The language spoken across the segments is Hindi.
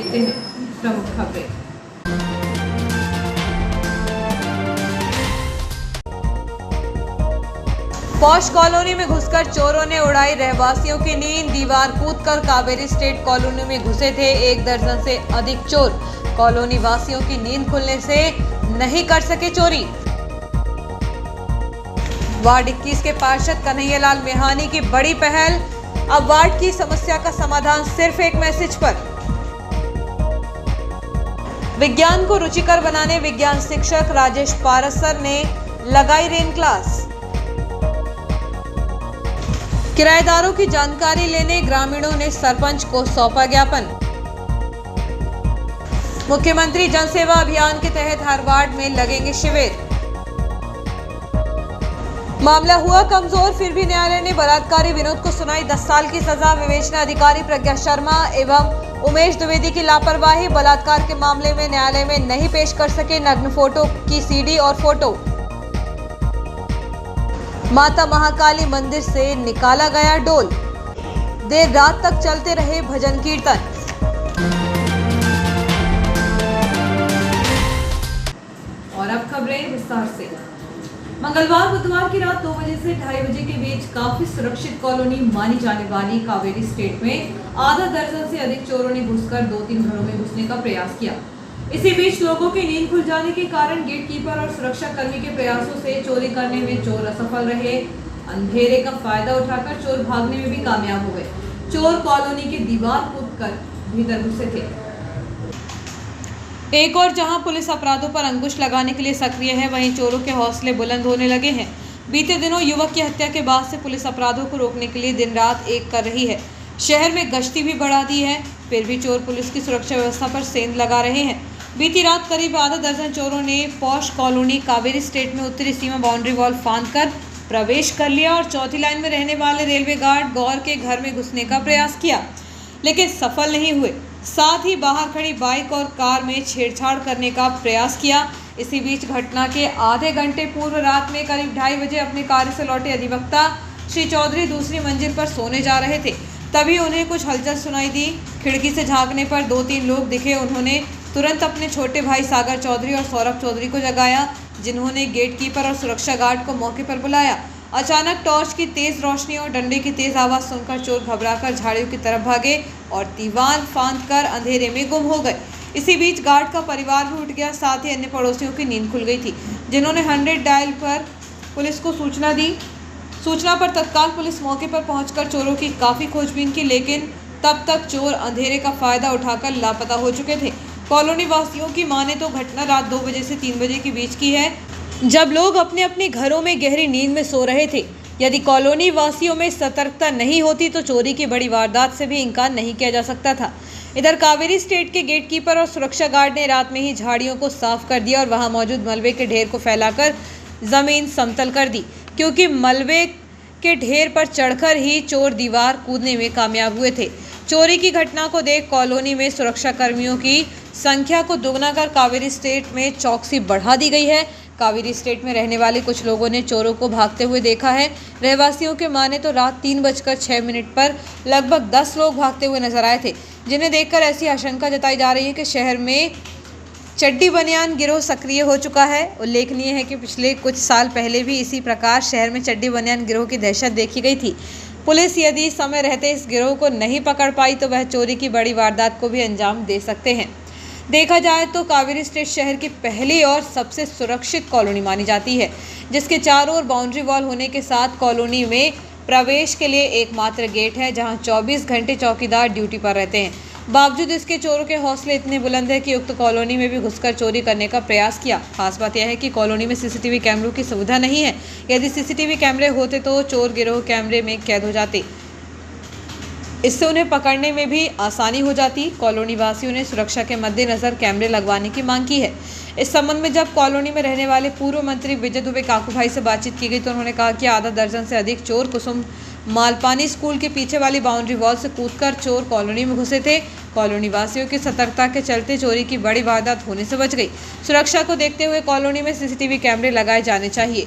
देखते हैं प्रमुख खबरें। पॉश कॉलोनी में घुसकर चोरों ने उड़ाई रहवासियों की नींद। दीवार कूदकर कावेरी स्टेट कॉलोनी में घुसे थे 1 दर्जन से अधिक चोर। कॉलोनी वासियों की नींद खुलने से नहीं कर सके चोरी। वार्ड 21 के पार्षद कन्हैयालाल मेहानी की बड़ी पहल। अब वार्ड की समस्या का समाधान सिर्फ एक मैसेज पर। विज्ञान को रुचिकर बनाने विज्ञान शिक्षक राजेश पारसर ने लगाई रेन क्लास। किराएदारों की जानकारी लेने ग्रामीणों ने सरपंच को सौंपा ज्ञापन। मुख्यमंत्री जन सेवा अभियान के तहत हर वार्ड में लगेंगे शिविर। मामला हुआ कमजोर, फिर भी न्यायालय ने बलात्कारी विनोद को सुनाई 10 साल की सजा। विवेचना अधिकारी प्रज्ञा शर्मा एवं उमेश द्विवेदी की लापरवाही। बलात्कार के मामले में न्यायालय में नहीं पेश कर सके नग्न फोटो की सीडी और फोटो। माता महाकाली मंदिर से निकाला गया डोल। देर रात तक चलते रहे भजन कीर्तन। और अब खबरें विस्तार से। मंगलवार बुधवार की रात 2 बजे से 2:30 बजे के बीच काफी सुरक्षित कॉलोनी मानी जाने वाली कावेरी स्टेट में आधा दर्जन से अधिक चोरों ने घुसकर 2-3 घरों में घुसने का प्रयास किया। इसी बीच लोगों की नींद खुल जाने के कारण गेटकीपर और सुरक्षा कर्मी के प्रयासों से चोरी करने में चोर असफल रहे। अंधेरे का फायदा उठाकर चोर भागने में भी कामयाब हो गए। चोर कॉलोनी की दीवार कूदकर भीतर घुसे थे। एक और जहां पुलिस अपराधों पर अंकुश लगाने के लिए सक्रिय है, वहीं चोरों के हौसले बुलंद होने लगे हैं। बीते दिनों युवक की हत्या के बाद से पुलिस अपराधों को रोकने के लिए दिन रात एक कर रही है। शहर में गश्ती भी बढ़ा दी है, फिर भी चोर पुलिस की सुरक्षा व्यवस्था पर सेंध लगा रहे हैं। बीती रात करीब आधा दर्जन चोरों ने पॉश कॉलोनी कावेरी स्टेट में उत्तरी सीमा बाउंड्री वॉल फांदकर प्रवेश कर लिया और चौथी लाइन में रहने वाले रेलवे गार्ड गौर के घर में घुसने का प्रयास किया, लेकिन सफल नहीं हुए। साथ ही बाहर खड़ी बाइक और कार में छेड़छाड़ करने का प्रयास किया। इसी बीच घटना के आधे घंटे पूर्व रात में करीब 2:30 बजे अपने कार्य से लौटे अधिवक्ता श्री चौधरी दूसरी मंजिल पर सोने जा रहे थे, तभी उन्हें कुछ हलचल सुनाई दी। खिड़की से झांकने पर 2-3 लोग दिखे। उन्होंने तुरंत अपने छोटे भाई सागर चौधरी और सौरभ चौधरी को जगाया, जिन्होंने गेटकीपर और सुरक्षा गार्ड को मौके पर बुलाया। अचानक टॉर्च की तेज रोशनी और डंडे की तेज आवाज सुनकर चोर घबराकर झाड़ियों की तरफ भागे और दीवार फांदकर अंधेरे में गुम हो गए। इसी बीच गार्ड का परिवार भी उठ गया, साथ ही अन्य पड़ोसियों की नींद खुल गई थी, जिन्होंने 100 डायल पर पुलिस को सूचना दी। सूचना पर तत्काल पुलिस मौके पर पहुंचकर चोरों की काफ़ी खोजबीन की, लेकिन तब तक चोर अंधेरे का फायदा उठाकर लापता हो चुके थे। कॉलोनी वासियों की माने तो घटना रात 2 बजे से 3 बजे के बीच की है, जब लोग अपने अपने घरों में गहरी नींद में सो रहे थे। यदि कॉलोनी वासियों में सतर्कता नहीं होती तो चोरी की बड़ी वारदात से भी इनकार नहीं किया जा सकता था। इधर कावेरी स्टेट के गेटकीपर और सुरक्षा गार्ड ने रात में ही झाड़ियों को साफ कर दिया और वहां मौजूद मलबे के ढेर को फैलाकर जमीन समतल कर दी, क्योंकि मलबे के ढेर पर चढ़कर ही चोर दीवार कूदने में कामयाब हुए थे। चोरी की घटना को देख कॉलोनी में सुरक्षा कर्मियों की संख्या को दोगुना कर कावेरी स्टेट में चौकसी बढ़ा दी गई है। कावेरी स्टेट में रहने वाले कुछ लोगों ने चोरों को भागते हुए देखा है। रहवासियों के माने तो रात 3:06 पर लगभग 10 लोग भागते हुए नजर आए थे, जिन्हें देखकर ऐसी आशंका जताई जा रही है कि शहर में चड्डी बनियान गिरोह सक्रिय हो चुका है। उल्लेखनीय है कि पिछले कुछ साल पहले भी इसी प्रकार शहर में चड्डी बनियान गिरोह की दहशत देखी गई थी। पुलिस यदि समय रहते इस गिरोह को नहीं पकड़ पाई तो वह चोरी की बड़ी वारदात को भी अंजाम दे सकते हैं। देखा जाए तो कावेरी स्टेट शहर की पहली और सबसे सुरक्षित कॉलोनी मानी जाती है, जिसके चारों ओर बाउंड्री वॉल होने के साथ कॉलोनी में प्रवेश के लिए एकमात्र गेट है, जहां 24 घंटे चौकीदार ड्यूटी पर रहते हैं। बावजूद इसके चोरों के हौसले इतने बुलंद है कि उक्त कॉलोनी में भी घुसकर चोरी करने का प्रयास किया। खास बात यह है कि कॉलोनी में सीसीटीवी कैमरों की सुविधा नहीं है। यदि सीसीटीवी कैमरे होते तो चोर गिरोह कैमरे में कैद हो जाते, इससे उन्हें पकड़ने में भी आसानी हो जाती। कॉलोनी वासियों ने सुरक्षा के मद्देनजर कैमरे लगवाने की मांग की है। इस संबंध में जब कॉलोनी में रहने वाले पूर्व मंत्री विजय दुबे काकू भाई से बातचीत की गई तो उन्होंने कहा कि आधा दर्जन से अधिक चोर कुसुम मालपानी स्कूल के पीछे वाली बाउंड्री वॉल से कूदकर चोर कॉलोनी में घुसे थे। कॉलोनी वासियों की सतर्कता के चलते चोरी की बड़ी वारदात होने से बच गई। सुरक्षा को देखते हुए कॉलोनी में सीसीटीवी कैमरे लगाए जाने चाहिए।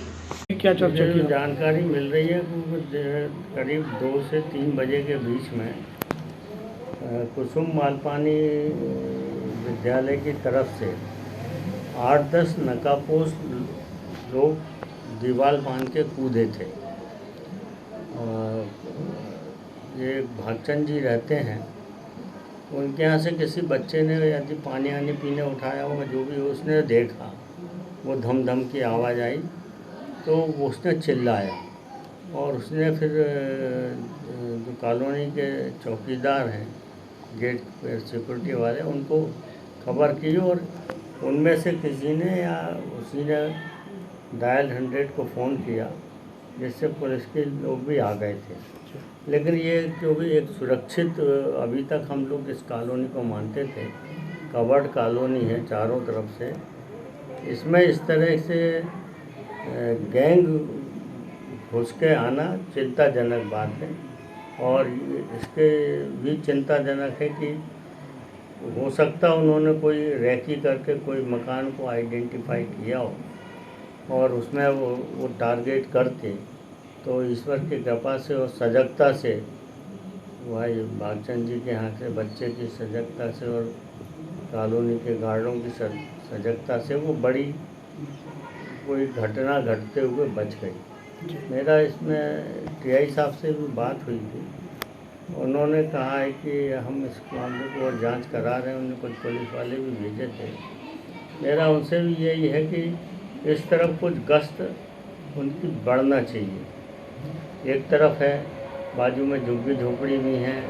क्या चर्चा की? जानकारी मिल रही है कि करीब 2 से 3 बजे के बीच में कुसुम मालपानी विद्यालय की तरफ से 8-10 नकाबपोश लोग दीवार बांध के कूदे थे। ये भागचंद जी रहते हैं, उनके यहाँ से किसी बच्चे ने यदि पानी आनी पीने उठाया होगा, जो भी उसने देखा, वो धम धम की आवाज़ आई तो उसने चिल्लाया और उसने फिर जो कॉलोनी के चौकीदार हैं, गेट पर सिक्योरिटी वाले, उनको खबर की और उनमें से किसी ने या उसी ने डायल 100 को फ़ोन किया, जिससे पुलिस के लोग भी आ गए थे। लेकिन ये जो भी एक सुरक्षित, अभी तक हम लोग इस कॉलोनी को मानते थे, कवर्ड कॉलोनी है चारों तरफ से, इसमें इस तरह से गैंग घुस के आना चिंताजनक बात है। और इसके भी चिंताजनक है कि हो सकता उन्होंने कोई रैकी करके कोई मकान को आइडेंटिफाई किया हो और उसमें वो टारगेट करते, तो ईश्वर की कृपा से और सजगता से, भाई भागचंद जी के यहाँ से बच्चे की सजगता से और कॉलोनी के गार्डों की सजगता से वो बड़ी कोई घटना घटते हुए बच गई। मेरा इसमें टीआई साहब से भी बात हुई थी, उन्होंने कहा है कि हम इस मामले को और जांच करा रहे हैं, उन्होंने कुछ पुलिस वाले भी भेजे थे। मेरा उनसे भी यही है कि इस तरफ कुछ गश्त उनकी बढ़ना चाहिए। एक तरफ है, बाजू में झुग्गी झोपड़ी भी हैं,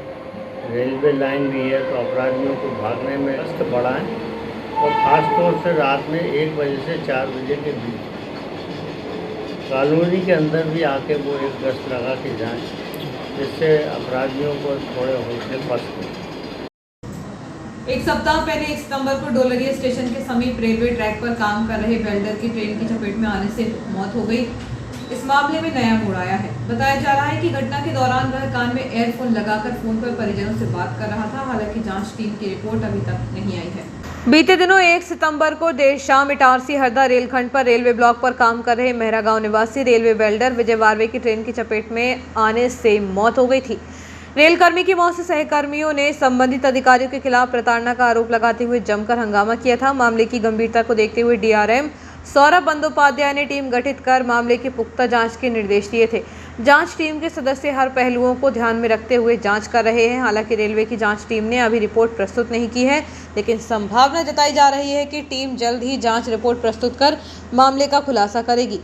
रेलवे लाइन भी है, तो अपराधियों को भागने में गश्त बढ़ाएं और ख़ास तौर से रात में 1 बजे से 4 बजे के बीच कॉलोनी के अंदर भी आके वो एक गश्त लगा के जाएँ, जिससे अपराधियों को थोड़े हौसले पस्त हो। एक सप्ताह पहले 1 सितंबर को डोलरिया स्टेशन के समीप रेलवे ट्रैक पर काम कर रहे वेल्डर की ट्रेन की चपेट में आने से मौत हो गई। इस मामले में नया मोड़ आया है। बताया जा रहा है कि घटना के दौरान वह कान में एयरफोन लगाकर फोन पर परिजनों से बात कर रहा था। हालांकि जांच टीम की रिपोर्ट अभी तक नहीं आई है। बीते दिनों 1 सितंबर को देर शाम इटारसी हरदा रेलखंड पर रेलवे ब्लॉक पर काम कर रहे मेहरा गांव निवासी रेलवे वेल्डर विजय वारवे की ट्रेन की चपेट में आने से मौत हो गई थी। रेलकर्मी की मौत से सहकर्मियों ने संबंधित अधिकारियों के खिलाफ प्रताड़ना का आरोप लगाते हुए जमकर हंगामा किया था। मामले की गंभीरता को देखते हुए डीआरएम सौरभ बंदोपाध्याय ने टीम गठित कर मामले की पुख्ता जांच के निर्देश दिए थे। जांच टीम के सदस्य हर पहलुओं को ध्यान में रखते हुए जांच कर रहे हैं। हालांकि रेलवे की जांच टीम ने अभी रिपोर्ट प्रस्तुत नहीं की है, लेकिन संभावना जताई जा रही है कि टीम जल्द ही जांच रिपोर्ट प्रस्तुत कर मामले का खुलासा करेगी।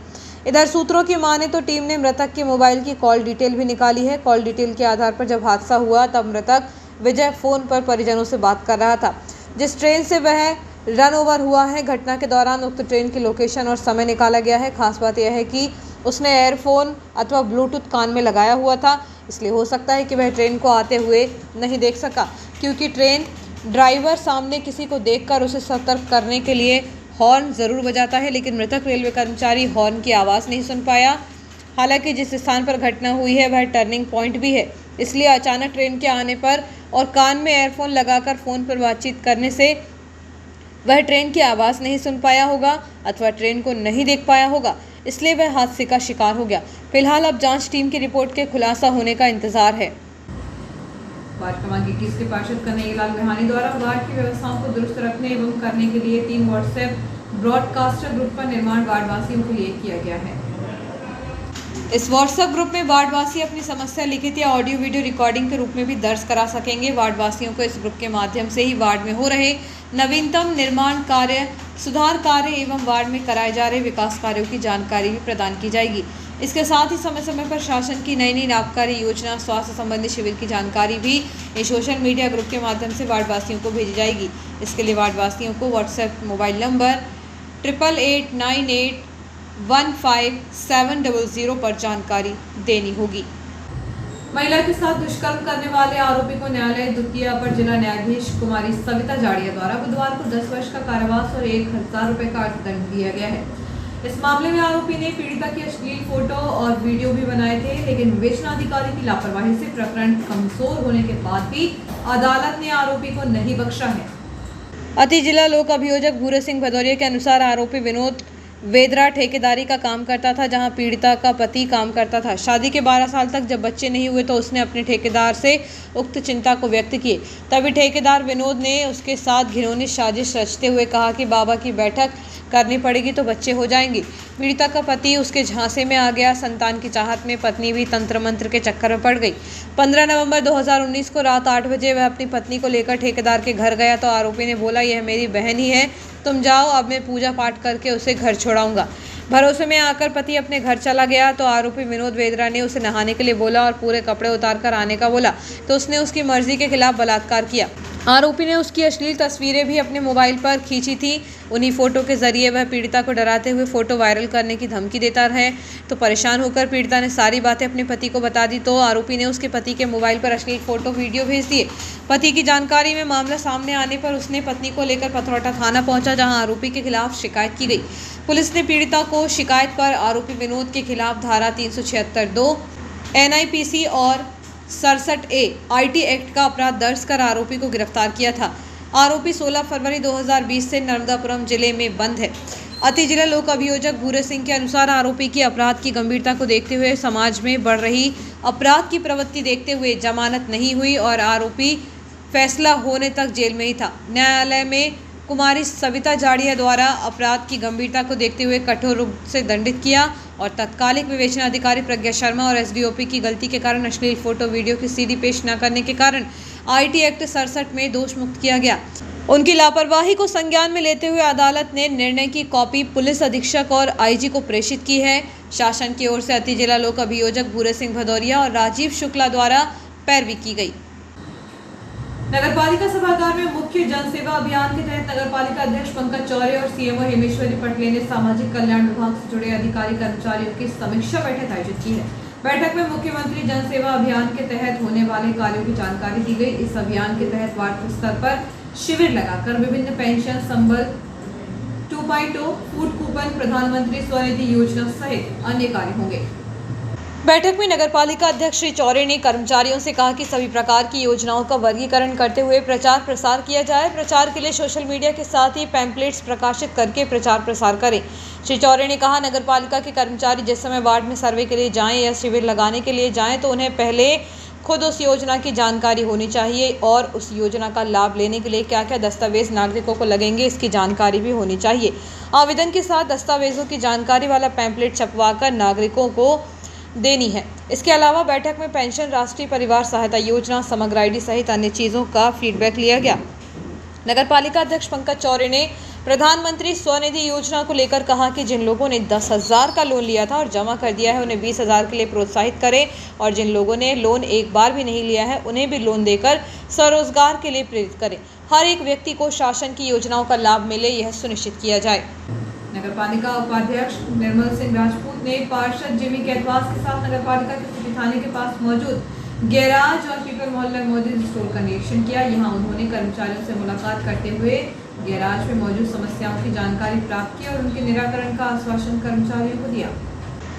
इधर सूत्रों की माने तो टीम ने मृतक के मोबाइल की कॉल डिटेल भी निकाली है। कॉल डिटेल के आधार पर जब हादसा हुआ तब मृतक विजय फोन पर परिजनों से बात कर रहा था, जिस ट्रेन से वह रन ओवर हुआ है। घटना के दौरान उक्त ट्रेन की लोकेशन और समय निकाला गया है। खास बात यह है कि उसने एयरफोन अथवा ब्लूटूथ कान में लगाया हुआ था, इसलिए हो सकता है कि वह ट्रेन को आते हुए नहीं देख सका, क्योंकि ट्रेन ड्राइवर सामने किसी को देखकर उसे सतर्क करने के लिए हॉर्न ज़रूर बजाता है, लेकिन मृतक रेलवे कर्मचारी हॉर्न की आवाज़ नहीं सुन पाया। हालांकि जिस स्थान पर घटना हुई है वह टर्निंग पॉइंट भी है, इसलिए अचानक ट्रेन के आने पर और कान में एयरफोन लगाकर फ़ोन पर बातचीत करने से वह ट्रेन की आवाज़ नहीं सुन पाया होगा अथवा ट्रेन को नहीं देख पाया होगा, इसलिए वह हादसे का शिकार हो गया। फिलहाल अब जांच टीम की रिपोर्ट के खुलासा होने का इंतजार है। वार्ड क्रमांक 21 के पार्षद कन्हैयालाल बिहानी द्वारा वार्ड की व्यवस्थाओं को दुरुस्त रखने एवं करने के लिए 3 व्हाट्सएप ब्रॉडकास्टर ग्रुप का निर्माण वार्डवासियों के लिए किया गया है। इस व्हाट्सएप ग्रुप में वार्डवासी अपनी समस्या लिखित या ऑडियो वीडियो रिकॉर्डिंग के रूप में भी दर्ज करा सकेंगे। वार्डवासियों को इस ग्रुप के माध्यम से ही वार्ड में हो रहे नवीनतम निर्माण कार्य, सुधार कार्य एवं वार्ड में कराए जा रहे विकास कार्यों की जानकारी भी प्रदान की जाएगी। इसके साथ ही समय समय पर शासन की नई लाभकारी योजना, स्वास्थ्य संबंधी शिविर की जानकारी भी इस सोशल मीडिया ग्रुप के माध्यम से वार्डवासियों को भेजी जाएगी। इसके लिए वार्डवासियों को व्हाट्सएप मोबाइल नंबर 8889815700 पर जानकारी देनी होगी। महिला के साथ दुष्कर्म करने वाले आरोपी को न्यायालय द्वितीय अपर जिला न्यायाधीश कुमारी सविता जाड़िया द्वारा बुधवार को 10 वर्ष का कारावास और 1000 रुपए का अर्थदंड दिया गया है। इस मामले में आरोपी ने पीड़िता की अश्लील फोटो और वीडियो भी बनाए थे, लेकिन विवेचनाधिकारी की लापरवाही से प्रकरण कमजोर होने के बाद भी अदालत ने आरोपी को नहीं बख्शा है। अति जिला लोक अभियोजक भूरे सिंह भदौरिया के अनुसार आरोपी विनोद वेदरा ठेकेदारी का काम करता था, जहां पीड़िता का पति काम करता था। शादी के 12 साल तक जब बच्चे नहीं हुए तो उसने अपने ठेकेदार से उक्त चिंता को व्यक्त किए। तभी ठेकेदार विनोद ने उसके साथ घिनौनी साजिश रचते हुए कहा कि बाबा की बैठक करनी पड़ेगी तो बच्चे हो जाएंगे। पीड़िता का पति उसके झांसे में आ गया। संतान की चाहत में पत्नी भी तंत्र मंत्र के चक्कर में पड़ गई। 15 नवंबर 2019 को रात 8 बजे वह अपनी पत्नी को लेकर ठेकेदार के घर गया तो आरोपी ने बोला, यह मेरी बहन ही है, तुम जाओ, अब मैं पूजा पाठ करके उसे घर छोड़ाऊंगा। भरोसे में आकर पति अपने घर चला गया तो आरोपी विनोद वेदरा ने उसे नहाने के लिए बोला और पूरे कपड़े उतार कर आने का बोला तो उसने उसकी मर्जी के खिलाफ बलात्कार किया। आरोपी ने उसकी अश्लील तस्वीरें भी अपने मोबाइल पर खींची थी। उन्हीं फोटो के जरिए वह पीड़िता को डराते हुए फोटो वायरल करने की धमकी देता है। तो परेशान होकर पीड़िता ने सारी बातें अपने पति को बता दी तो आरोपी ने उसके पति के मोबाइल पर अश्लील फोटो वीडियो भेज दिए। पति की जानकारी में मामला सामने आने पर उसने पत्नी को लेकर पथरौटा थाना पहुंचा, जहां आरोपी के खिलाफ शिकायत की गई। पुलिस ने पीड़िता को शिकायत पर आरोपी विनोद के खिलाफ धारा 376(2) NIPC और 67A IT एक्ट का अपराध दर्ज कर आरोपी को गिरफ्तार किया था। आरोपी 16 फरवरी 2020 से नर्मदापुरम जिले में बंद है। अति जिला लोक अभियोजक भूरे सिंह के अनुसार आरोपी की अपराध की गंभीरता को देखते हुए समाज में बढ़ रही अपराध की प्रवृत्ति देखते हुए जमानत नहीं हुई और आरोपी फैसला होने तक जेल में ही था। न्यायालय में कुमारी सविता जाड़िया द्वारा अपराध की गंभीरता को देखते हुए कठोर रूप से दंडित किया और तत्कालिक विवेचना अधिकारी प्रज्ञा शर्मा और SDOP की गलती के कारण अश्लील फोटो वीडियो की सीडी पेश न करने के कारण IT एक्ट 67 में दोष मुक्त किया गया। उनकी लापरवाही को संज्ञान में लेते हुए अदालत ने निर्णय की कॉपी पुलिस अधीक्षक और IG को प्रेषित की है। शासन की ओर से अति जिला लोक अभियोजक भूरे सिंह भदौरिया और राजीव शुक्ला द्वारा पैरवी की गई। नगरपालिका सभागार में मुख्य जनसेवा अभियान के तहत नगरपालिका अध्यक्ष पंकज चौरे और CMO हेमेश्वरी पटले ने सामाजिक कल्याण विभाग से जुड़े अधिकारी कर्मचारियों की समीक्षा बैठक आयोजित की है। बैठक में मुख्यमंत्री जनसेवा अभियान के तहत होने वाले कार्यों की जानकारी दी गई। इस अभियान के तहत वार्ड स्तर पर शिविर लगाकर विभिन्न पेंशन, संबल 2.0, फूड कूपन, प्रधानमंत्री स्वनिधि योजना सहित अन्य कार्य होंगे। बैठक में नगरपालिका अध्यक्ष श्री चौरे ने कर्मचारियों से कहा कि सभी प्रकार की योजनाओं का वर्गीकरण करते हुए प्रचार प्रसार किया जाए। प्रचार के लिए सोशल मीडिया के साथ ही पैम्पलेट्स प्रकाशित करके प्रचार प्रसार करें। श्री चौरे ने कहा, नगरपालिका के कर्मचारी जिस समय वार्ड में सर्वे के लिए जाएं या शिविर लगाने के लिए जाएं तो उन्हें पहले खुद उस योजना की जानकारी होनी चाहिए और उस योजना का लाभ लेने के लिए क्या क्या दस्तावेज नागरिकों को लगेंगे इसकी जानकारी भी होनी चाहिए। आवेदन के साथ दस्तावेजों की जानकारी वाला पैम्पलेट छपवाकर नागरिकों को देनी है। इसके अलावा बैठक में पेंशन, राष्ट्रीय परिवार सहायता योजना, समग्र ID सहित अन्य चीज़ों का फीडबैक लिया गया। नगरपालिका अध्यक्ष पंकज चौरे ने प्रधानमंत्री स्वनिधि योजना को लेकर कहा कि जिन लोगों ने 10,000 का लोन लिया था और जमा कर दिया है उन्हें 20,000 के लिए प्रोत्साहित करें और जिन लोगों ने लोन एक बार भी नहीं लिया है उन्हें भी लोन देकर स्वरोजगार के लिए प्रेरित करें। हर एक व्यक्ति को शासन की योजनाओं का लाभ मिले, यह सुनिश्चित किया जाए। नगरपालिका उपाध्यक्ष निर्मल सिंह राजपूत ने पार्षद जिमी कैटवास के साथ नगरपालिका के सिटी थाने के पास मौजूद गैराज और पीपल मोहल्ले में मौजूद स्टोर का निरीक्षण किया। यहां उन्होंने कर्मचारियों से मुलाकात करते हुए गैराज में मौजूद समस्याओं की जानकारी प्राप्त की और उनके निराकरण का आश्वासन कर्मचारियों को दिया।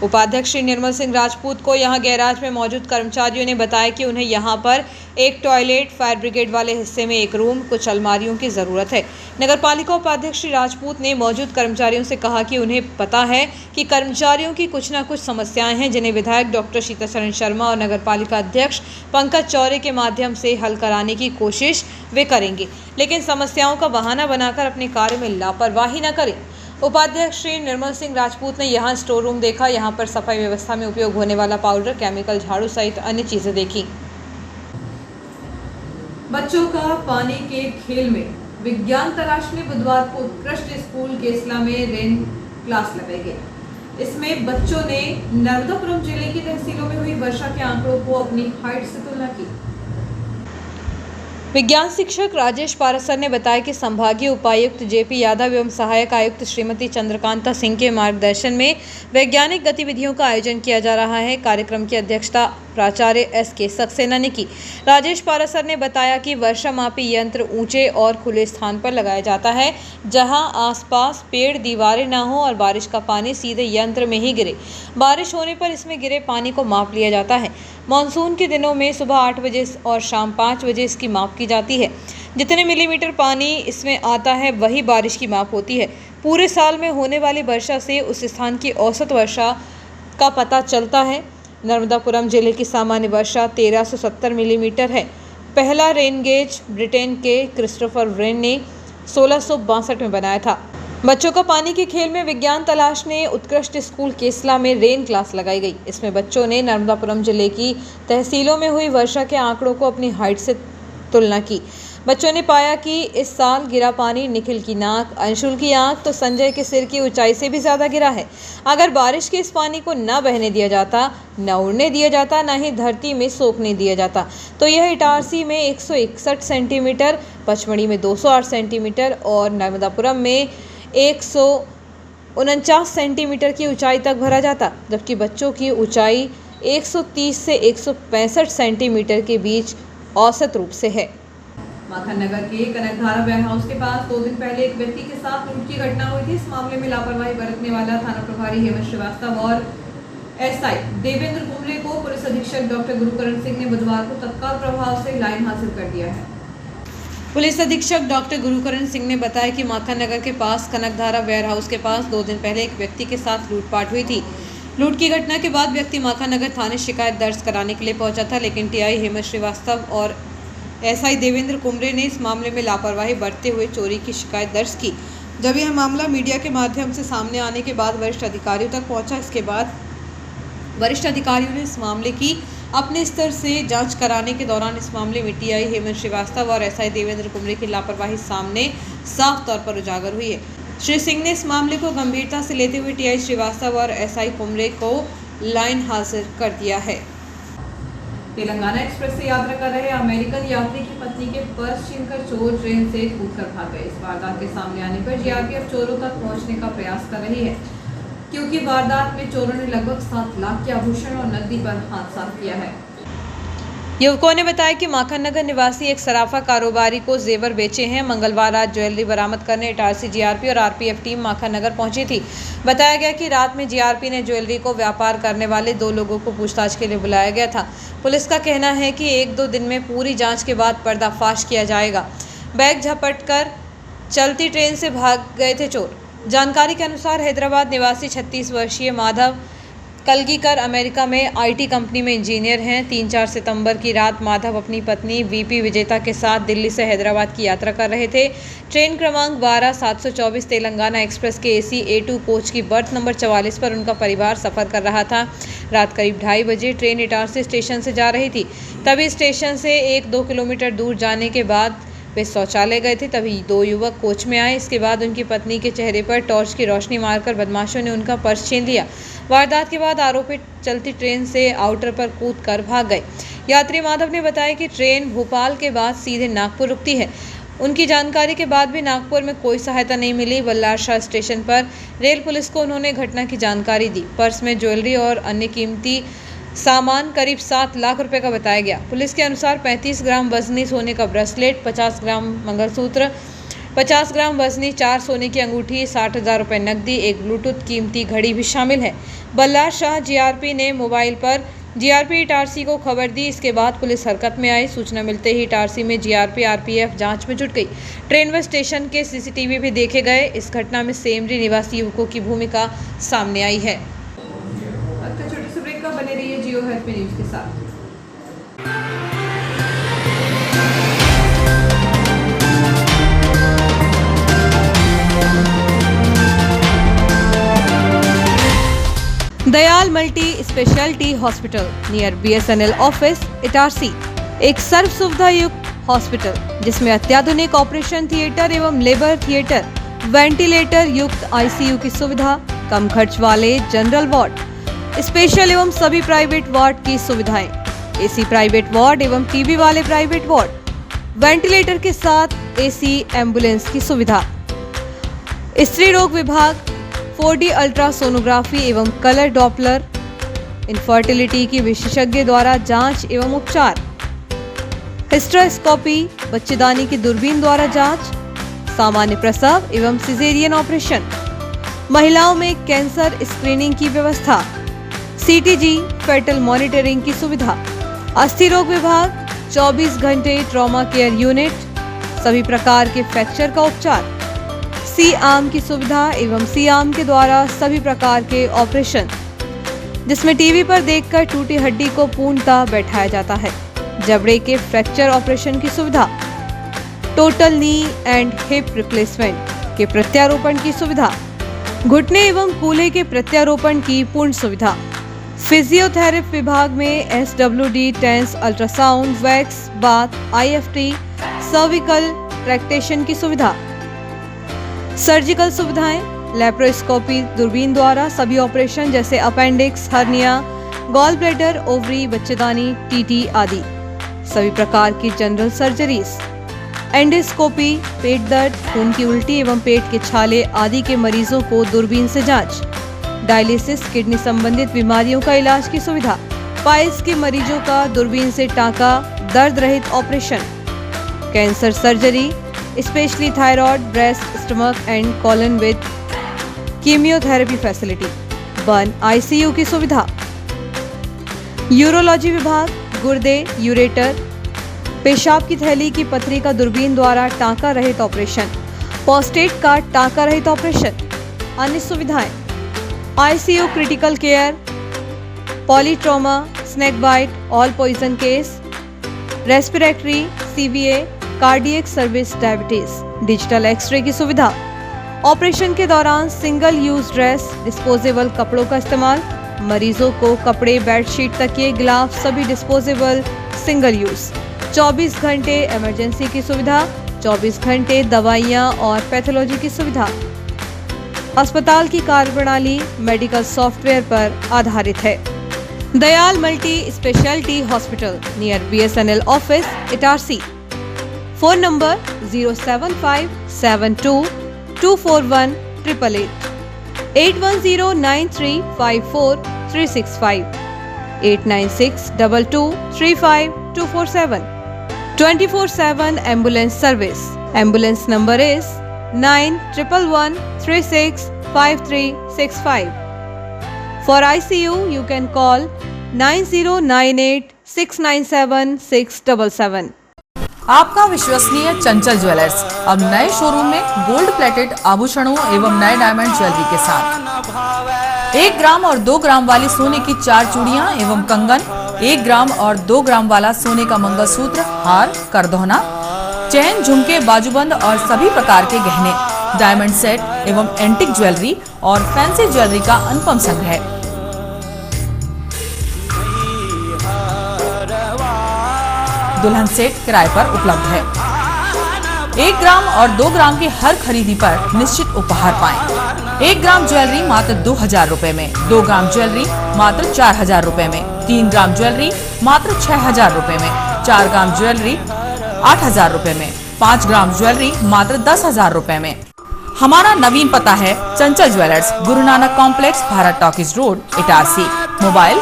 उपाध्यक्ष श्री निर्मल सिंह राजपूत को यहां गैराज में मौजूद कर्मचारियों ने बताया कि उन्हें यहां पर एक टॉयलेट, फायर ब्रिगेड वाले हिस्से में एक रूम, कुछ अलमारियों की ज़रूरत है। नगरपालिका उपाध्यक्ष श्री राजपूत ने मौजूद कर्मचारियों से कहा कि उन्हें पता है कि कर्मचारियों की कुछ न कुछ समस्याएं हैं जिन्हें विधायक डॉक्टर शीतल शर्मा और नगरपालिका अध्यक्ष पंकज चौरे के माध्यम से हल कराने की कोशिश वे करेंगे, लेकिन समस्याओं का बहाना बनाकर अपने कार्य में लापरवाही न करें। उपाध्यक्ष श्री निर्मल सिंह राजपूत ने यहां स्टोर रूम देखा। यहां पर सफाई व्यवस्था में उपयोग होने वाला पाउडर, केमिकल, झाड़ू सहित अन्य चीजें देखी। बच्चों का पानी के खेल में विज्ञान तलाशने बुधवार को उत्कृष्ट स्कूल केसला में रेन क्लास लगाई गई। इसमें बच्चों ने नर्मदापुरम जिले की तहसीलों में हुई वर्षा के आंकड़ों को अपनी हाइट से तुलना की। विज्ञान शिक्षक राजेश पारसर ने बताया कि संभागीय उपायुक्त JP यादव एवं सहायक आयुक्त श्रीमती चंद्रकांता सिंह के मार्गदर्शन में वैज्ञानिक गतिविधियों का आयोजन किया जा रहा है। कार्यक्रम की अध्यक्षता प्राचार्य SK सक्सेना ने की। राजेश पारसर ने बताया कि वर्षा मापी यंत्र ऊंचे और खुले स्थान पर लगाया जाता है जहां आसपास पेड़, दीवारें न हो और बारिश का पानी सीधे यंत्र में ही गिरे। बारिश होने पर इसमें गिरे पानी को माप लिया जाता है। मानसून के दिनों में सुबह 8 बजे और शाम 5 बजे इसकी माप की जाती है। जितने मिलीमीटर पानी इसमें आता है वही बारिश की माप होती है। पूरे साल में होने वाली वर्षा से उस स्थान की औसत वर्षा का पता चलता है। नर्मदापुरम जिले की सामान्य वर्षा 1370 मिलीमीटर है। पहला रेन गेज ब्रिटेन के क्रिस्टोफर व्रेन ने 1662 में बनाया था। बच्चों का पानी के खेल में विज्ञान तलाशने उत्कृष्ट स्कूल केसला में रेन क्लास लगाई गई। इसमें बच्चों ने नर्मदापुरम जिले की तहसीलों में हुई वर्षा के आंकड़ों को अपनी हाइट से तुलना की। बच्चों ने पाया कि इस साल गिरा पानी निखिल की नाक, अंशुल की आंख तो संजय के सिर की ऊंचाई से भी ज़्यादा गिरा है। अगर बारिश के इस पानी को न बहने दिया जाता, न उड़ने दिया जाता, न ही धरती में सोखने दिया जाता तो यह इटारसी में 161 सेंटीमीटर, पचमढ़ी में 208 सेंटीमीटर और नर्मदापुरम में 149 सेंटीमीटर की ऊंचाई तक भरा जाता, जबकि बच्चों की ऊंचाई 130 से 165 सेंटीमीटर के बीच औसत रूप से है। माखन नगर के कनकधारा वेयर हाउस के पास 2 दिन पहले एक व्यक्ति के साथ लूट की घटना हुई थी। इस मामले में लापरवाही बरतने वाला थाना प्रभारी हेमंत श्रीवास्तव और एसआई देवेंद्र कुमरे को पुलिस अधीक्षक डॉक्टर गुरुकरण सिंह ने बुधवार को तत्काल प्रभाव से लाइन हासिल कर दिया है। पुलिस अधीक्षक डॉक्टर गुरुकरण सिंह ने बताया कि माखन नगर के पास कनकधारा वेयर हाउस के पास 2 दिन पहले एक व्यक्ति के साथ लूटपाट हुई थी। लूट की घटना के बाद व्यक्ति माखन नगर थाने शिकायत दर्ज कराने के लिए पहुंचा था, लेकिन टीआई हेमंत श्रीवास्तव और एसआई देवेंद्र कुमरे ने इस मामले में लापरवाही बरतते हुए चोरी की शिकायत दर्ज की। जब यह मामला मीडिया के माध्यम से सामने आने के बाद वरिष्ठ अधिकारियों तक पहुंचा, इसके बाद वरिष्ठ अधिकारियों ने इस मामले की अपने स्तर से जांच कराने के दौरान इस मामले में टीआई हेमंत श्रीवास्तव और एसआई देवेंद्र कुमरे की लापरवाही सामने साफ तौर पर उजागर हुई है। श्री सिंह ने इस मामले को गंभीरता से लेते हुए टीआई श्रीवास्तव और एसआई कुमरे को लाइन हाजिर कर दिया है। तेलंगाना एक्सप्रेस से यात्रा कर रहे अमेरिकन यात्री की पत्नी के पर्स छीनकर चोर ट्रेन से कूदकर भाग गए। इस वारदात के सामने आने पर जीआरपीएफ चोरों तक पहुंचने का प्रयास कर रही है, क्योंकि वारदात में चोरों ने लगभग 7 लाख के आभूषण और नकदी पर हाथ साफ किया है। युवकों ने बताया कि माखन नगर निवासी एक सराफा कारोबारी को जेवर बेचे हैं। मंगलवार रात ज्वेलरी बरामद करने इटारसी जीआरपी और आरपीएफ टीम माखन नगर पहुंची थी। बताया गया कि रात में जीआरपी ने ज्वेलरी को व्यापार करने वाले 2 लोगों को पूछताछ के लिए बुलाया गया था। पुलिस का कहना है कि 1-2 दिन में पूरी जांच के बाद पर्दाफाश किया जाएगा। बैग झपटकर चलती ट्रेन से भाग गए थे चोर। जानकारी के अनुसार हैदराबाद निवासी 36 वर्षीय माधव कलगीकर अमेरिका में आईटी कंपनी में इंजीनियर हैं। 3-4 सितंबर की रात माधव अपनी पत्नी वीपी विजेता के साथ दिल्ली से हैदराबाद की यात्रा कर रहे थे। ट्रेन क्रमांक 12724 तेलंगाना एक्सप्रेस के एसी A2 कोच की बर्थ नंबर 44 पर उनका परिवार सफ़र कर रहा था। रात करीब 2:30 बजे ट्रेन इटारसी स्टेशन से जा रही थी। तभी स्टेशन से 1-2 किलोमीटर दूर जाने के बाद वे शौचालय गए थे। तभी 2 युवक कोच में आए। इसके बाद उनकी पत्नी के चेहरे पर टॉर्च की रोशनी मारकर बदमाशों ने उनका पर्स छीन लिया। वारदात के बाद आरोपी चलती ट्रेन से आउटर पर कूदकर भाग गए। यात्री माधव ने बताया कि ट्रेन भोपाल के बाद सीधे नागपुर रुकती है। उनकी जानकारी के बाद भी नागपुर में कोई सहायता नहीं मिली। बल्लार शाह स्टेशन पर रेल पुलिस को उन्होंने घटना की जानकारी दी। पर्स में ज्वेलरी और अन्य कीमती सामान करीब 7 लाख रुपए का बताया गया। पुलिस के अनुसार 35 ग्राम वजनी सोने का ब्रेसलेट, 50 ग्राम मंगलसूत्र, 50 ग्राम वजनी 4 सोने की अंगूठी, 60,000 रुपये नकदी, एक ब्लूटूथ कीमती घड़ी भी शामिल है। बल्लार शाह जीआरपी ने मोबाइल पर जीआरपी इटारसी को खबर दी। इसके बाद पुलिस हरकत में आई। सूचना मिलते ही इटारसी में जीआरपी आरपीएफ जांच में जुट गई। ट्रेन व स्टेशन के सीसीटीवी भी देखे गए। इस घटना में सेमरी निवासी युवकों की भूमिका सामने आई है। छोटे से ब्रेक का बने रहिए जियो हेल्थ में न्यूज के साथ। Dayal multi speciality hospital near BSNL office Itarsi एक सर्व सुविधा युक्त हॉस्पिटल जिसमें अत्याधुनिक ऑपरेशन थिएटर एवं लेबर थिएटर, वेंटिलेटर युक्त आईसीयू की सुविधा, कम खर्च वाले जनरल वार्ड, स्पेशल एवं सभी प्राइवेट वार्ड की सुविधाएं, एसी प्राइवेट वार्ड एवं टीबी वाले प्राइवेट वार्ड, वेंटिलेटर के साथ एसी एम्बुलेंस की सुविधा, स्त्री रोग विभाग, 4D अल्ट्रासोनोग्राफी एवं कलर डॉपलर, इनफर्टिलिटी की विशेषज्ञ द्वारा जांच एवं उपचार, हिस्टेरोस्कोपी, बच्चेदानी की दूरबीन द्वारा जांच, सामान्य प्रसव एवं सिजेरियन ऑपरेशन, महिलाओं में कैंसर स्क्रीनिंग की व्यवस्था, सीटीजी फेटल मॉनिटरिंग की सुविधा, अस्थि रोग विभाग, 24 घंटे ट्रॉमा केयर यूनिट, सभी प्रकार के फ्रैक्चर का उपचार, सी आर्म की सुविधा एवं सी आर्म के द्वारा सभी प्रकार के ऑपरेशन, जिसमें टीवी पर देखकर टूटी हड्डी को पूर्णतः बैठाया जाता है। जबड़े के फ्रैक्चर ऑपरेशन की सुविधा, total knee and hip replacement के प्रत्यारोपण की सुविधा, घुटने एवं कूल्हे के प्रत्यारोपण की पूर्ण सुविधा, फिजियोथेरेपी विभाग में SWD, TENS, ultrasound, wax, bath, IFT, cervical traction की सुविधा, सर्जिकल सुविधाएं, लेप्रोस्कोपी दूरबीन द्वारा सभी ऑपरेशन जैसे appendix, hernia, gall bladder, ovary, बच्चेदानी, TT आदि, सभी प्रकार की जनरल सर्जरीज, एंडोस्कोपी, पेट दर्द, खून की उल्टी एवं पेट के छाले आदि के मरीजों को दूरबीन से जांच, डायलिसिस, किडनी संबंधित बीमारियों का इलाज की सुविधा, पाइल्स के मरीजों का दूरबीन से टांका, दर्द रहित operation, cancer surgery, specially thyroid, breast, stomach and colon with chemotherapy facility, burn ICU की सुविधा, यूरोलॉजी विभाग, गुर्दे, यूरेटर, पेशाब की थैली की पथरी का दूरबीन द्वारा टांका रहित ऑपरेशन, प्रोस्टेट का टांका रहित ऑपरेशन, अन्य सुविधाएं, ICU critical care, polytrauma, snake bite, all poison case, respiratory, CVA, cardiac service, diabetes, digital X ray की सुविधा, ऑपरेशन के दौरान सिंगल यूज ड्रेस, डिस्पोजेबल कपड़ों का इस्तेमाल, मरीजों को कपड़े, बेडशीट, तकिए, ग्लाव सभी डिस्पोजेबल सिंगल यूज, 24 घंटे इमरजेंसी की सुविधा, 24 घंटे दवाइयाँ और पैथोलॉजी की सुविधा। अस्पताल की कार्यप्रणाली मेडिकल सॉफ्टवेयर पर आधारित है। Dayal multi speciality hospital near BSNL office, Itarsi. Phone number 07572241888, 8109354365, 8962235247, 24/7 ambulance service. Ambulance number is 9111365365. For ICU, you can call 9098697677. आपका विश्वसनीय चंचल ज्वेलर्स अब नए शोरूम में गोल्ड प्लेटेड आभूषणों एवं नए डायमंड ज्वेलरी के साथ 1 ग्राम और 2 ग्राम वाली सोने की 4 चूड़ियां एवं कंगन, 1 ग्राम और 2 ग्राम वाला सोने का मंगलसूत्र, हार, करदौना, चैन, झुमके, बाजूबंद और सभी प्रकार के गहने, डायमंड सेट एवं एंटिक ज्वेलरी और फैंसी ज्वेलरी का अनुपम संग्रह। दुल्हन सेट किराए पर उपलब्ध है। 1 ग्राम और 2 ग्राम की हर खरीदी पर निश्चित उपहार पाएं। 1 ग्राम ज्वेलरी मात्र 2000 रुपए में, 2 ग्राम ज्वेलरी मात्र 4000 रुपए में, 3 ग्राम ज्वेलरी मात्र 6000 रुपए में, 4 ग्राम ज्वेलरी 8000 रुपए में, 5 ग्राम ज्वेलरी मात्र 10000 रुपए में। हमारा नवीन पता है चंचल jewellers, Guru Nanak complex, Bharat talkies road, Itarsi. Mobile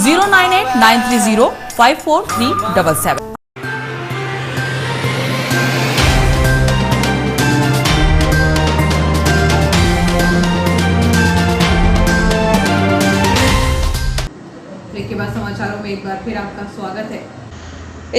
09893054377। के बाद समाचारों में एक बार फिर आपका स्वागत है।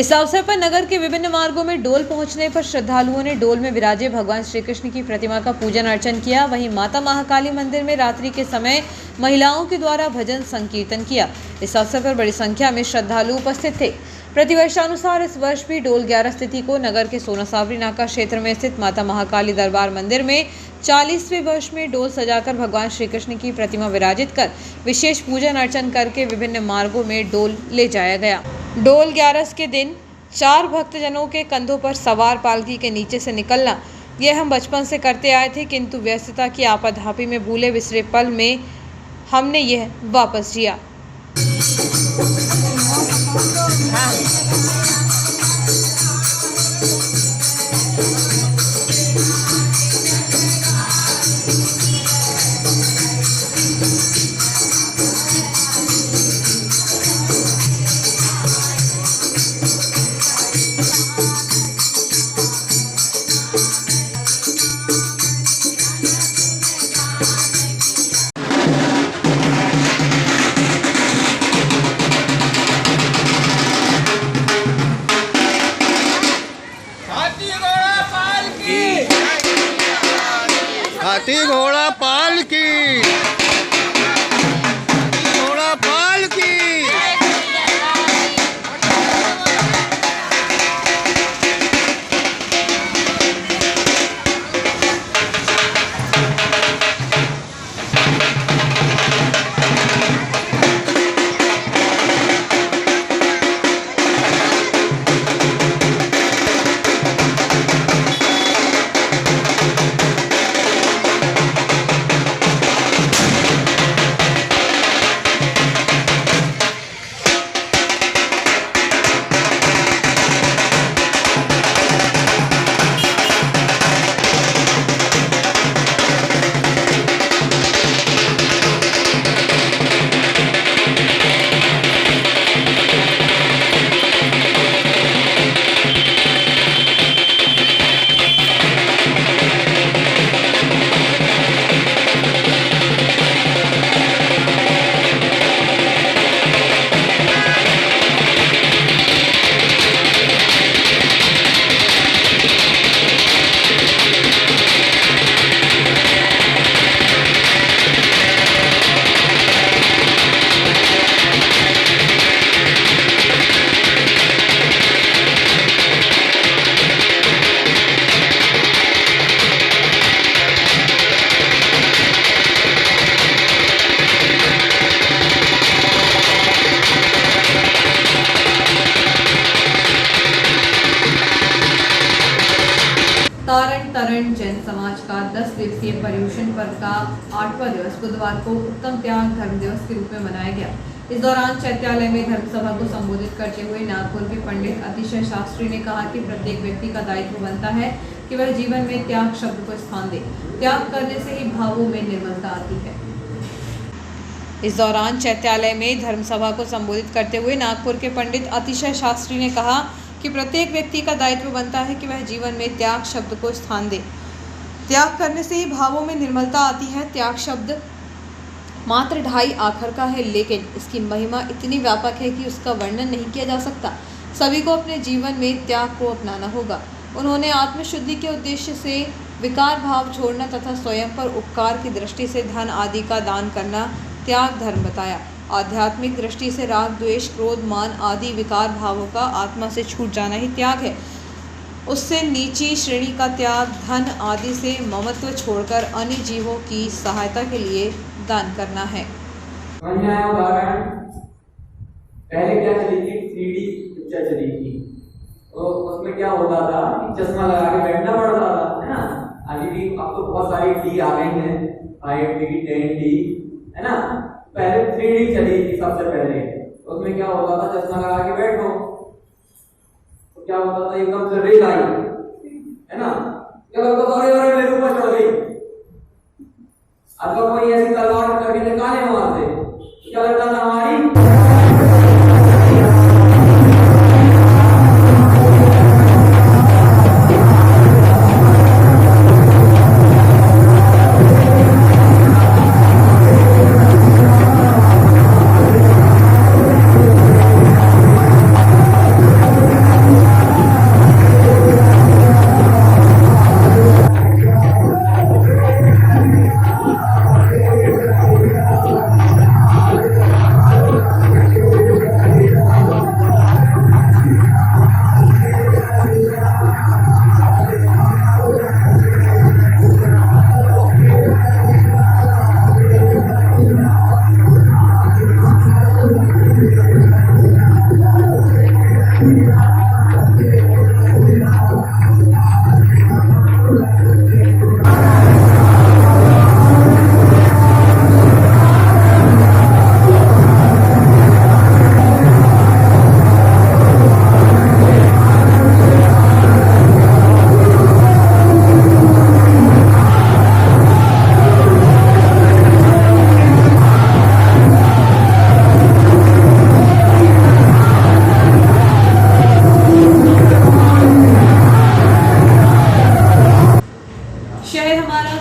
इस अवसर पर नगर के विभिन्न मार्गों में डोल पहुंचने पर श्रद्धालुओं ने डोल में विराजे भगवान श्री कृष्ण की प्रतिमा का पूजन अर्चन किया। वहीं माता महाकाली मंदिर में रात्रि के समय महिलाओं के द्वारा भजन संकीर्तन किया। इस अवसर पर बड़ी संख्या में श्रद्धालु उपस्थित थे। प्रतिवर्षानुसार इस वर्ष भी डोल 11 तिथि को नगर के सोना सावरी नाका क्षेत्र में स्थित माता महाकाली दरबार मंदिर में 40वें वर्ष में डोल सजाकर भगवान श्री कृष्ण की प्रतिमा विराजित कर विशेष पूजन अर्चन करके विभिन्न मार्गों में डोल ले जाया गया। डोल 11 के दिन 4 भक्तजनों के कंधों पर सवार पालकी के नीचे से निकलना, यह हम बचपन से करते आए थे, किंतु व्यस्तता की आपाधापी में भूले बिसरे पल में हमने यह वापस जिया। हाथी घोड़ा पाल की, घोड़ा पाल की। तारण जैन समाज का 10 दिवसीय पर्युषण पर्व का 8वां दिवस बुधवार को उत्तम त्याग धर्म दिवस के रूप में मनाया गया। इस दौरान चैत्यालय में धर्मसभा को संबोधित करते हुए नागपुर के पंडित अतिशय शास्त्री ने कहा कि प्रत्येक व्यक्ति का दायित्व बनता है कि वह जीवन में त्याग शब्द को स्थान दे। त्याग करने से ही भावों में निर्मलता आती है। इस दौरान चैत्यालय में धर्मसभा को संबोधित करते हुए नागपुर के पंडित अतिशय शास्त्री ने कहा कि प्रत्येक व्यक्ति का दायित्व बनता है कि वह जीवन में त्याग शब्द को स्थान दे। त्याग करने से ही भावों में निर्मलता आती है। त्याग शब्द मात्र ढाई आखर का है, लेकिन इसकी महिमा इतनी व्यापक है कि उसका वर्णन नहीं किया जा सकता। सभी को अपने जीवन में त्याग को अपनाना होगा। उन्होंने आत्मशुद्धि के उद्देश्य से विकार भाव छोड़ना तथा स्वयं पर उपकार की दृष्टि से धन आदि का दान करना त्याग धर्म बताया। आध्यात्मिक दृष्टि से राग द्वेष क्रोध मान आदि विकार भावों का आत्मा से छूट जाना ही त्याग है। उससे नीची श्रेणी का त्याग धन आदि से ममत्व छोड़कर अन्य जीवों की सहायता के लिए दान करना है। उदाहरण पहले क्या चली थी, 3D पिक्चर चली थी, तो उसमें क्या होता था कि चश्मा लगा के बैठना पड़ता था, है ना। अभी भी अब तो बहुत सारी डी आ गई हैं, 5D 10D, है ना। पहले 3D चली थी सबसे पहले, उसमें क्या होता था चश्मा लगा के बैठो तो क्या होता था एकदम से रेल आई, है ना। क्या लगता था अरे मेरे ऊपर चढ़ गई। अगर कोई ऐसी तलवार करके निकाले वहां से तो क्या लगता था हमारी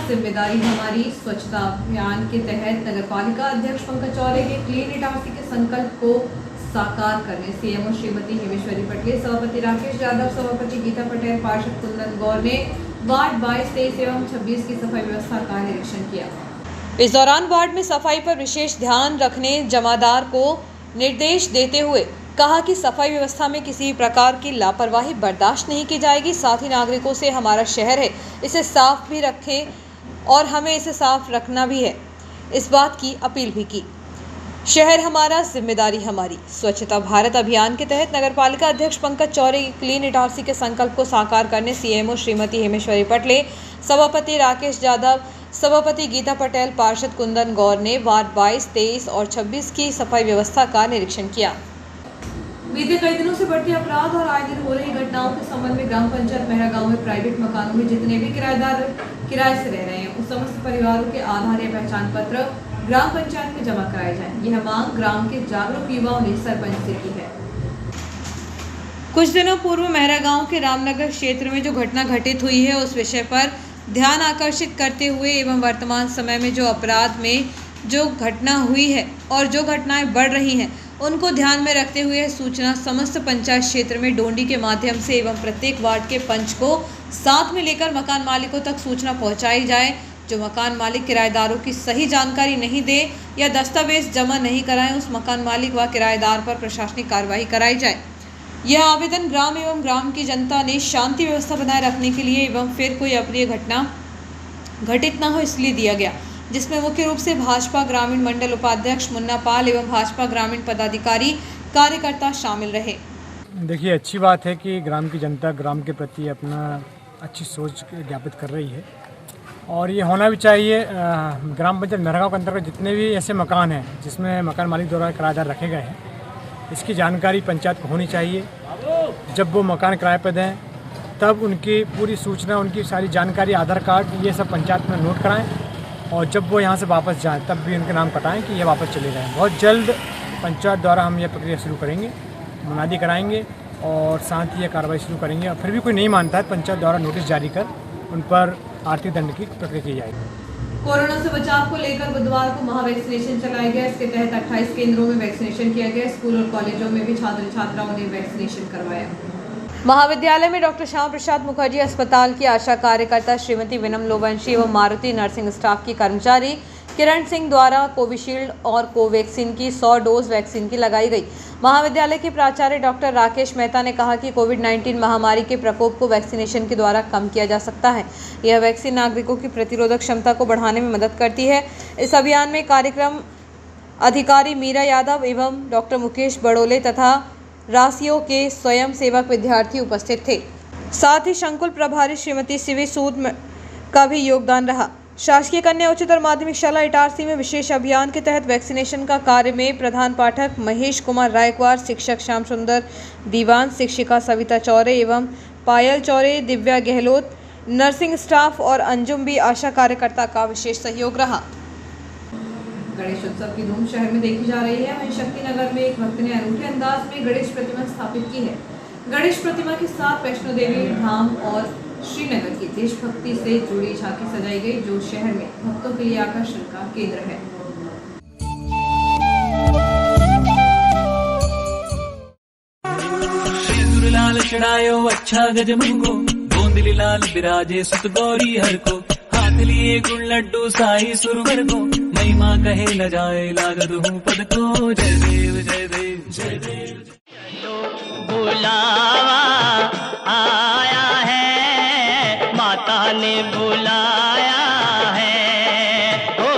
जिम्मेदारी हमारी स्वच्छता अभियान के तहत नगरपालिका अध्यक्ष पंकज चौरे के क्लीन इटारसी के संकल्प को साकार करने सीएमओ श्रीमती हेमेश्वरी पटेल, सभापति राकेश यादव, सभापति गीता पटेल, पार्षद कुंदन गौर ने वार्ड 22, 23 एवं 26 की सफाई व्यवस्था का निरीक्षण किया। इस दौरान वार्ड में सफाई पर विशेष ध्यान रखने जमादार को निर्देश देते हुए कहा कि सफाई व्यवस्था में किसी भी प्रकार की लापरवाही बर्दाश्त नहीं की जाएगी। साथ ही नागरिकों से हमारा शहर है, इसे साफ भी रखें और हमें इसे साफ रखना भी है, इस बात की अपील भी की। शहर हमारा, जिम्मेदारी हमारी। स्वच्छता भारत अभियान के तहत नगरपालिका अध्यक्ष पंकज चौरे की क्लीन इटारसी के संकल्प को साकार करने सीएमओ श्रीमती हेमेश्वरी पटले, सभापति राकेश यादव, सभापति गीता पटेल, पार्षद कुंदन गौर ने वार्ड 22, 23 और 26 की सफाई व्यवस्था का निरीक्षण किया। बीते कई दिनों से बढ़ते अपराध और आए दिन हो रही घटनाओं के संबंध में ग्राम पंचायत मेहरा गांव में प्राइवेट मकानों में जितने भी किराएदार किराए से रह रहे हैं, उस समस्त परिवारों के आधार या पहचान पत्र ग्राम पंचायत में जमा कराए जाएं। यह मांग ग्राम के जागरूक युवाओं ने सरपंच से की है। कुछ दिनों पूर्व मेहरा गांव के रामनगर क्षेत्र में जो घटना घटित हुई है, उस विषय पर ध्यान आकर्षित करते हुए एवं वर्तमान समय में जो अपराध में जो घटना हुई है और जो घटनाएं बढ़ रही हैं, उनको ध्यान में रखते हुए सूचना समस्त पंचायत क्षेत्र में डोंडी के माध्यम से एवं प्रत्येक वार्ड के पंच को साथ में लेकर मकान मालिकों तक सूचना पहुंचाई जाए। जो मकान मालिक किराएदारों की सही जानकारी नहीं दे या दस्तावेज जमा नहीं कराएं, उस मकान मालिक व किराएदार पर प्रशासनिक कार्रवाई कराई जाए। यह आवेदन ग्राम एवं ग्राम की जनता ने शांति व्यवस्था बनाए रखने के लिए एवं फिर कोई अप्रिय घटना घटित न हो इसलिए दिया गया, जिसमें मुख्य रूप से भाजपा ग्रामीण मंडल उपाध्यक्ष मुन्ना पाल एवं भाजपा ग्रामीण पदाधिकारी कार्यकर्ता शामिल रहे। देखिए, अच्छी बात है कि ग्राम की जनता ग्राम के प्रति अपना अच्छी सोच ज्ञापित कर रही है और ये होना भी चाहिए। ग्राम पंचायत मेहरा गांव के अंतर्गत जितने भी ऐसे मकान हैं जिसमें मकान मालिक द्वारा किराएदार रखे गए हैं, इसकी जानकारी पंचायत को होनी चाहिए। जब वो मकान किराए पर दें तब उनकी पूरी सूचना, उनकी सारी जानकारी, आधार कार्ड, ये सब पंचायत में नोट कराएं और जब वो यहाँ से वापस जाएं तब भी उनके नाम कटाएं कि ये वापस चले जाएं। बहुत जल्द पंचायत द्वारा हम ये प्रक्रिया शुरू करेंगे, मुनादी कराएंगे और साथ ही ये कार्रवाई शुरू करेंगे। और फिर भी कोई नहीं मानता है, पंचायत द्वारा नोटिस जारी कर उन पर आर्थिक दंड की प्रक्रिया की जाएगी। कोरोना से बचाव को लेकर बुधवार को महा वैक्सीनेशन चलाया गया। इसके तहत 28 केंद्रों में वैक्सीनेशन किया गया। स्कूल और कॉलेजों में भी छात्र छात्राओं ने वैक्सीनेशन करवाया। महाविद्यालय में डॉक्टर श्याम प्रसाद मुखर्जी अस्पताल की आशा कार्यकर्ता श्रीमती विनम लोवंशी एवं मारुति नर्सिंग स्टाफ की कर्मचारी किरण सिंह द्वारा कोविशील्ड और कोवैक्सीन की 100 डोज वैक्सीन की लगाई गई। महाविद्यालय के प्राचार्य डॉक्टर राकेश मेहता ने कहा कि कोविड-19 महामारी के प्रकोप को वैक्सीनेशन के द्वारा कम किया जा सकता है। यह वैक्सीन नागरिकों की प्रतिरोधक क्षमता को बढ़ाने में मदद करती है। इस अभियान में कार्यक्रम अधिकारी मीरा यादव एवं डॉक्टर मुकेश बड़ोले तथा रासियों के स्वयं सेवक विद्यार्थी उपस्थित थे। साथ ही संकुल प्रभारी श्रीमती सीवी सूद का भी योगदान रहा। शासकीय कन्या उच्चतर माध्यमिक शाला इटारसी में विशेष अभियान के तहत वैक्सीनेशन का कार्य में प्रधान पाठक महेश कुमार रायकवार, शिक्षक श्याम सुंदर दीवान, शिक्षिका सविता चौरे एवं पायल चौरे, दिव्या गहलोत, नर्सिंग स्टाफ और अंजुम भी आशा कार्यकर्ता का विशेष सहयोग रहा। गणेश उत्सव की धूम शहर में देखी जा रही है। वहीं शक्तिनगर में एक भक्त ने अनूठे अंदाज में गणेश प्रतिमा स्थापित की है। गणेश प्रतिमा के साथ वैष्णो देवी धाम और श्रीनगर की देशभक्ति से जुड़ी झांकी सजाई गई, जो शहर में भक्तों के लिए आकर्षण का केंद्र है। लाल चढ़ायो अच्छा गज मुझको, गोंदली लाल बिराजे सुत गौरी हर को, हाथ लिए गुड़ लड्डू साई सुरवर को, महिमा कहे न जाए लागत हूँ पद को। जय देव जय देव जय देव। बुलावा आया है, माता ने बुलाया है, ओ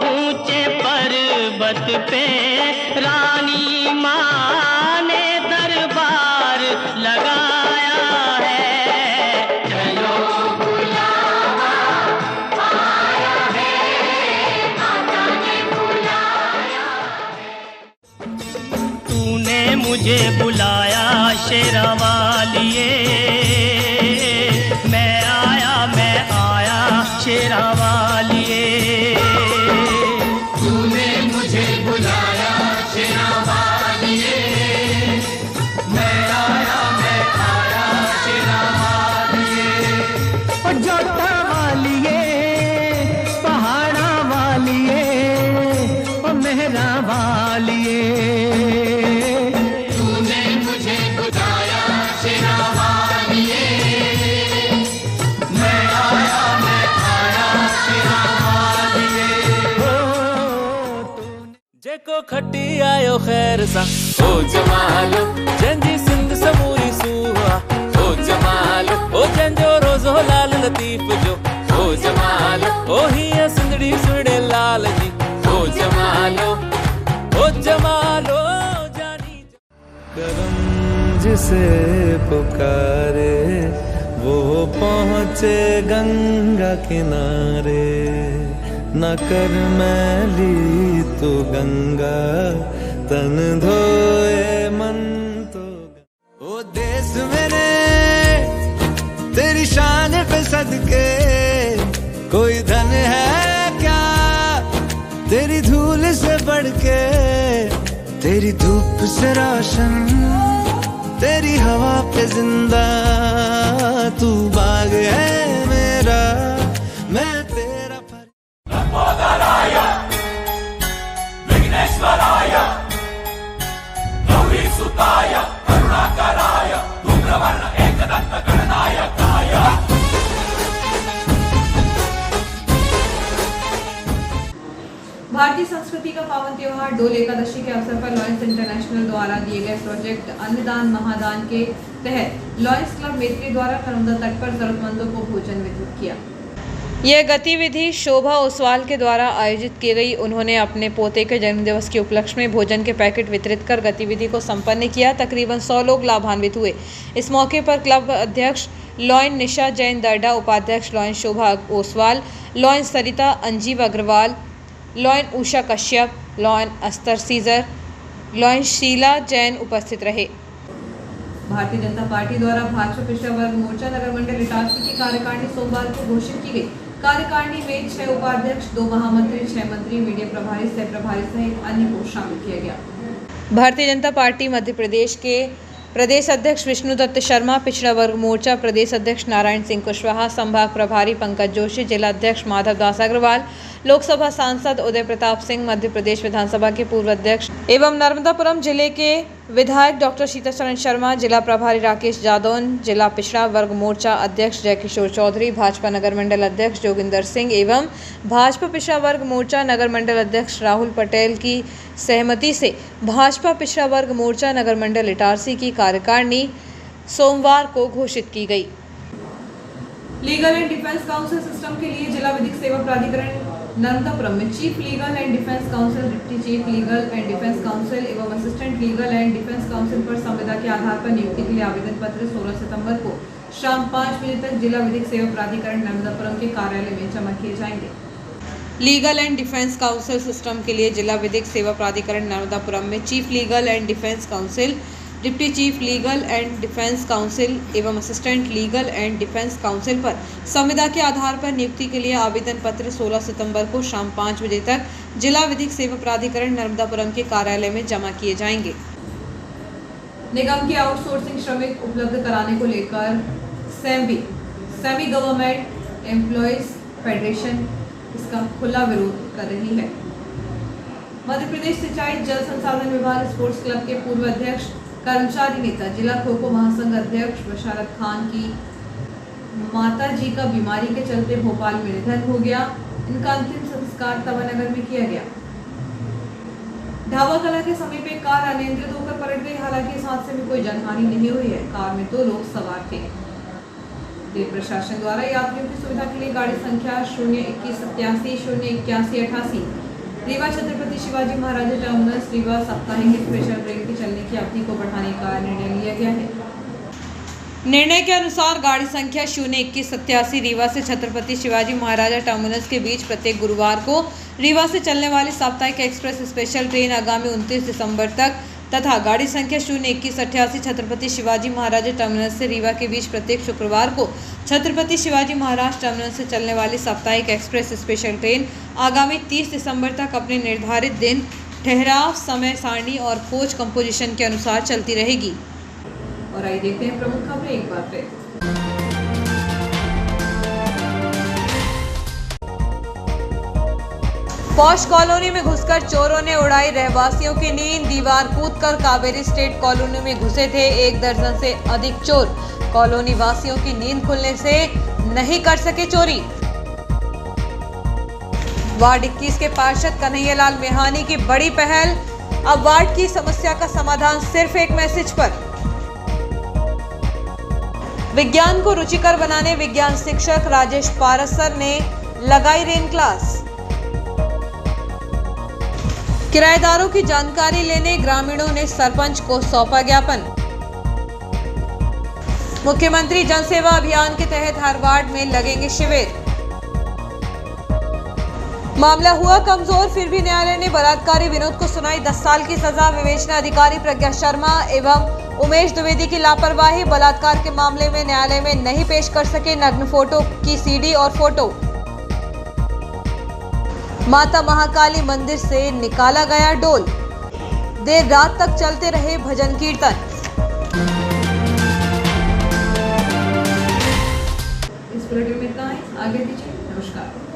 ऊंचे पर्वत पे रानी माँ ने दरबार लगाया है। चलो बुलावा आया है, माता ने बुलाया है। तूने मुझे बुलाया शेरा वालिए, मैं आया शेरा वालिए। तूने मुझे बुलाया शेरा वालिए, मैं आया शेरा वालिए। और जोता वालिए, पहाड़ा वालिए, और मेहरा वालिए। तूने मुझे बुलाया शेरा वालिए, जो खट्टी आयो खैर सा ओ जमालो जंजी सिंध समूरी सुहा ओ जमालो ओ जंजो रोजो लाल लतीफ जो ओ जमालो ओ ही सिंधड़ी सुने लाल जी ओ जमालो जानी करम जिसे पुकारे वो पहुँचे गंगा किनारे न कर मैली तो गंगा तन धोए मन तो ओ देश मेरे तेरी शान पे सदके कोई धन है क्या तेरी धूल से बढ़ के तेरी धूप से रोशन तेरी हवा पे जिंदा तू बाग है मेरा मैं तेरा लंबोदराय विघ्नेश्वराय गौरी सुताय करुणाकराय धूम्रवर्ण एकदंत गणनायकाय। भारतीय संस्कृति का पावन त्योहार डोल एकादशी के अवसर पर लॉयंस इंटरनेशनल द्वारा दिए गए प्रोजेक्ट अन्नदान महादान के तहत लॉयंस क्लब मेत्री द्वारा नर्मदा तट पर जरूरतमंदों को भोजन वितरित किया। यह गतिविधि शोभा ओसवाल के द्वारा आयोजित की गई। उन्होंने अपने पोते के जन्मदिवस के उपलक्ष्य में भोजन के पैकेट वितरित कर गतिविधि को संपन्न किया। तकरीबन 100 लोग लाभान्वित हुए। इस मौके पर क्लब अध्यक्ष लॉयन निशा जैन दर्डा, उपाध्यक्ष लॉयन शोभा ओसवाल, लॉयन सरिता अंजीव अग्रवाल, लॉयन उषा कश्यप, लॉयन अस्तर सीजर, लॉयन शीला जैन उपस्थित रहे। भारतीय जनता पार्टी द्वारा भाजपा पिछड़ा वर्ग मोर्चा नगर मंडल इटारसी की कार्यकारिणी सोमवार को घोषित की गई। कार्यकारिणी में 6 उपाध्यक्ष, 2 महामंत्री, 6 मंत्री, मीडिया प्रभारी, सह प्रभारी सहित अन्य को शामिल किया गया। भारतीय जनता पार्टी मध्य प्रदेश के प्रदेश अध्यक्ष विष्णु दत्त शर्मा, पिछड़ा वर्ग मोर्चा प्रदेश अध्यक्ष नारायण सिंह कुशवाहा, संभाग प्रभारी पंकज जोशी, जिला अध्यक्ष माधव दास अग्रवाल, लोकसभा सांसद उदय प्रताप सिंह, मध्य प्रदेश विधानसभा के पूर्व अध्यक्ष एवं नर्मदापुरम जिले के विधायक डॉक्टर शीतचरण शर्मा, जिला प्रभारी राकेश जादौन, जिला पिछड़ा वर्ग मोर्चा अध्यक्ष जयकिशोर चौधरी, भाजपा नगर मंडल अध्यक्ष जोगिंदर सिंह एवं भाजपा पिछड़ा वर्ग मोर्चा नगर मंडल अध्यक्ष राहुल पटेल की सहमति से भाजपा पिछड़ा वर्ग मोर्चा नगर मंडल इटारसी की कार्यकारिणी सोमवार को घोषित की गई। Legal and defence counsel system के लिए जिला विधिक सेवा प्राधिकरण नर्मदापुरम में chief legal and defence counsel, deputy chief legal and defence counsel एवं assistant legal and defence counsel पर संविदा के आधार पर नियुक्ति के लिए आवेदन पत्र 16 सितंबर को शाम 5 बजे तक जिला विधिक सेवा प्राधिकरण नर्मदापुरम के कार्यालय में जमा किए जाएंगे। Legal and defence counsel system के लिए जिला विधिक सेवा प्राधिकरण नर्मदापुरम में chief legal and defence counsel, deputy chief legal and defence counsel एवं assistant legal and defence counsel पर संविदा के आधार पर नियुक्ति के लिए आवेदन पत्र 16 सितंबर को शाम 5 बजे तक जिला विधिक सेवा प्राधिकरण नर्मदापुरम के कार्यालय में जमा किए जाएंगे। निगम की आउटसोर्सिंग श्रमिक उपलब्ध कराने को लेकर सेमी गवर्नमेंट एम्प्लॉयज फेडरेशन इसका खुला विरोध कर रही है। मध्य प्रदेश सिंचाई जल संसाधन विभाग स्पोर्ट्स क्लब के पूर्व अध्यक्ष कर्मचारी नेता जिला खो खो महासंघ अध्यक्ष बशारत खान की माता जी का बीमारी के चलते भोपाल में निधन हो गया। इनका अंतिम संस्कार तवानगर में किया गया। ढाबा कला के समीप एक कार अनियंत्रित होकर पलट गई। हालांकि इस हादसे में कोई जनहानि नहीं हुई है। कार में 2 लोग सवार थे। रेल प्रशासन द्वारा यात्रियों की सुविधा के लिए गाड़ी संख्या 02187 08188 रीवा छत्रपति शिवाजी महाराज टर्मिनस रीवा साप्ताहिक स्पेशल ट्रेन की चलने की अवधि को बढ़ाने का निर्णय लिया गया है। निर्णय के अनुसार गाड़ी संख्या 02187 रीवा से छत्रपति शिवाजी महाराजा टर्मिनस के बीच प्रत्येक गुरुवार को रीवा से चलने वाली साप्ताहिक एक्सप्रेस स्पेशल ट्रेन आगामी 29 दिसंबर तक तथा गाड़ी संख्या 02188 छत्रपति शिवाजी महाराज टर्मिनस से रीवा के बीच प्रत्येक शुक्रवार को छत्रपति शिवाजी महाराज टर्मिनस से चलने वाली साप्ताहिक एक्सप्रेस स्पेशल ट्रेन आगामी 30 दिसंबर तक अपने निर्धारित दिन, ठहराव, समय सारणी और कोच कंपोजिशन के अनुसार चलती रहेगी। और आइए देखते हैं प्रमुख खबरें एक बार फिर। पॉश कॉलोनी में घुसकर चोरों ने उड़ाई रहवासियों की नींद। दीवार कूदकर कावेरी स्टेट कॉलोनी में घुसे थे 1 दर्जन से अधिक चोर। कॉलोनी वासियों की नींद खुलने से नहीं कर सके चोरी। वार्ड 21 के पार्षद कन्हैयालाल मेहानी की बड़ी पहल, अब वार्ड की समस्या का समाधान सिर्फ एक मैसेज पर। विज्ञान को रुचिकर बनाने विज्ञान शिक्षक राजेश पारसर ने लगाई रेन क्लास। किराएदारों की जानकारी लेने ग्रामीणों ने सरपंच को सौंपा ज्ञापन। मुख्यमंत्री जन सेवा अभियान के तहत हर वार्ड में लगेंगे शिविर। मामला हुआ कमजोर, फिर भी न्यायालय ने बलात्कारी विनोद को सुनाई 10 साल की सजा। विवेचना अधिकारी प्रज्ञा शर्मा एवं उमेश द्विवेदी की लापरवाही, बलात्कार के मामले में न्यायालय में नहीं पेश कर सके नग्न फोटो की सीडी और फोटो। माता महाकाली मंदिर से निकाला गया डोल, देर रात तक चलते रहे भजन कीर्तन। इस बुलेटिन में इतना ही, आगे दीजिए, नमस्कार।